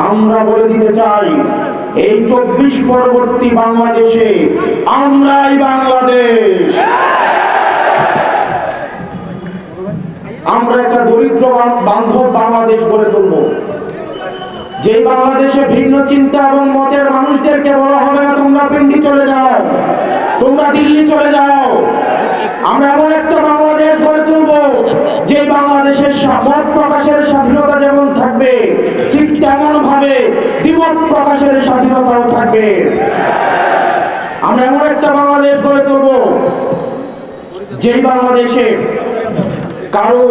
আমরা বলে দিতে চাই, এই 24 পরবর্তী বাংলাদেশে আমরাই বাংলাদেশ। আমরা একটা দরিদ্র বান্ধব বাংলাদেশ গড়ে তুলব, যে বাংলাদেশে ভিন্ন চিন্তা এবং মতের মানুষদেরকে বলা হবে না তোমরা পিন্ডি চলে যাও, তোমরা দিল্লি চলে যাও। আমরা এমন একটা বাংলাদেশ গড়ে তুলব যে বাংলাদেশের মত প্রকাশের স্বাধীনতা যেমন থাকবে, ঠিক তেমন ভাবে দ্বিমত প্রকাশের স্বাধীনতাও থাকবে। আমরা এমন একটা বাংলাদেশ গড়ে তুলব যে বাংলাদেশে কারো,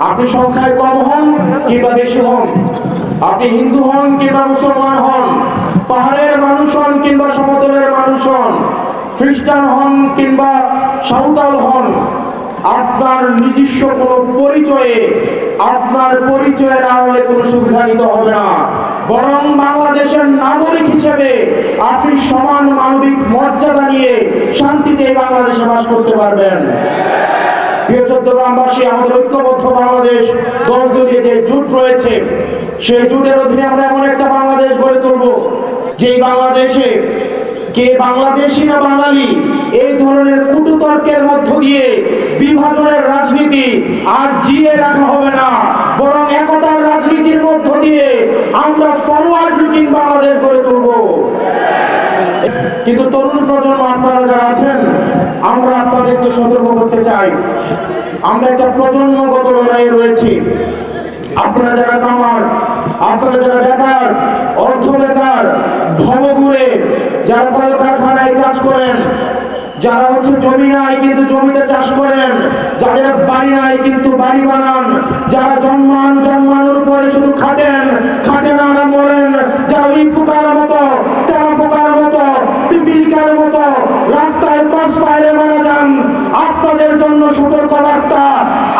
আপনি সংখ্যায় কম হন কিংবা বেশি হন, আপনি হিন্দু হন কিংবা মুসলমান হন, পাহাড়ের মানুষ হন কিংবা সমতলের মানুষ হন, খ্রিস্টান হন কিংবা সাঁওতাল হন, আপনার নিজস্ব কোনো পরিচয়ে, আপনার পরিচয়ের আড়ালে কোনো সুবিধা নিতে হবে না, বরং বাংলাদেশের নাগরিক হিসেবে আপনি সমান মানবিক মর্যাদা নিয়ে শান্তিতে বাংলাদেশে বাস করতে পারবেন। প্রিয় চট্টগ্রামবাসী, আমাদের ঐক্যবদ্ধ বাংলাদেশ 10 দলীয় যে জোট রয়েছে, সেই জোটের অধীনে আমরা এমন একটা বাংলাদেশ গড়ে তুলব যেই বাংলাদেশে কে বাংলাদেশি না বাঙালি এই ধরনের কুটতর্কের মধ্য দিয়ে বিভাজনের রাজনীতি আর জিয়ে রাখা হবে না, বরং একতার রাজনীতির মধ্য দিয়ে আমরা ফরওয়ার্ড লুকিং বাংলাদেশ গড়ে তুলব। কিন্তু তরুণ প্রজন্ম আপনারা যারা আছেন, আমরা আপনাদেরকে সতর্ক করতে চাই, আমরা একটা প্রজন্মগত লড়াইয়ে রয়েছি। আপনারা যারা কামার, আপনারা যারা বেকার, অর্থ বেকার, ভবঘুরে, যারা কলকারখানায় কাজ করেন, যারা জমি নাই কিন্তু জমিতে চাষ করেন, যাদের বাড়ি নাই কিন্তু বাড়ি বানান, যারা জন্মানোর পরে শুধু খাটেন আর মরেন, যারা ওই পোকার মতো, তেরা পোকার মতো, পিপিলিকার মতো রাস্তায় ক্রস ফায়ারে মারা যান, আপনাদের জন্য সতর্ক বার্তা।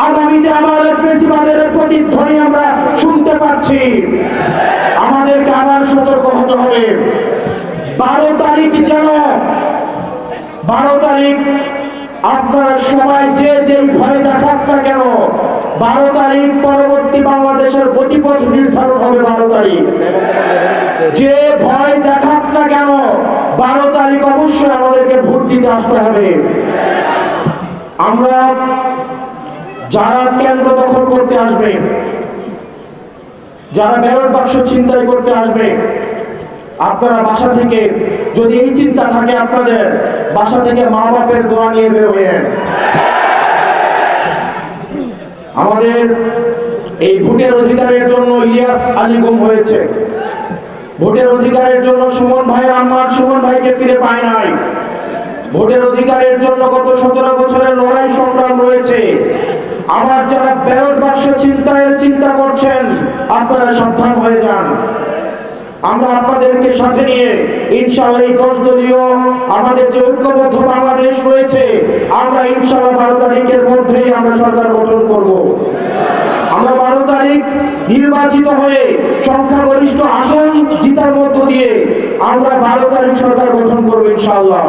আগামীতে আবার ফেসিবাদের প্রতিধ্বনি আমরা শুনতে পাচ্ছি, আমাদেরকে আবার সতর্ক হতে হবে। 12 তারিখ যেন, 12 তারিখ আপনারা সবাই যেই ভয় দেখাক না কেন, 12 তারিখ পরবর্তী বাংলাদেশের গতিপথ নির্ধারণ হবে। 12 তারিখ যে ভয় দেখাক না কেন, 12 তারিখ অবশ্যই আমাদেরকে ভোট দিতে আসতে হবে। আমরা যারা কেন্দ্র দখল করতে আসবে, যারা ব্যালট বাক্স ছিনতাই করতে আসবে, আপনারা বাসা থেকে, যদি এই চিন্তা থাকে আপনাদের, বাসা থেকে মা বাপের দোয়া নিয়ে বের হয়েন। আমাদের এই ভোটের অধিকারের জন্য ইলিয়াস আলী গুম হয়েছে, ভোটের অধিকারের জন্য সুমন ভাইয়ের আম্মার সুমন ভাইকে ফিরে পায় নাই, ভোটের অধিকারের জন্য গত 17 বছরের লড়াই সংগ্রাম রয়েছে। আবার যারা ব্যালট বাক্স ছিনতাইয়ের চিন্তা করছেন, আপনারা সাবধান হয়ে যান। আমরা আপনাদেরকে সাথে নিয়ে ইনশাআল্লাহ এই 10 দলীয় আমাদের যে ঐক্যবদ্ধ বাংলাদেশ রয়েছে, আমরা ইনশাআল্লাহ 12 তারিখের মধ্যেই আমরা সরকার গঠন করব। আমরা 12 তারিখ নির্বাচিত হয়ে সংখ্যাগরিষ্ঠ আসন জিতার মধ্য দিয়ে আমরা 12 তারিখ সরকার গঠন করব ইনশাআল্লাহ।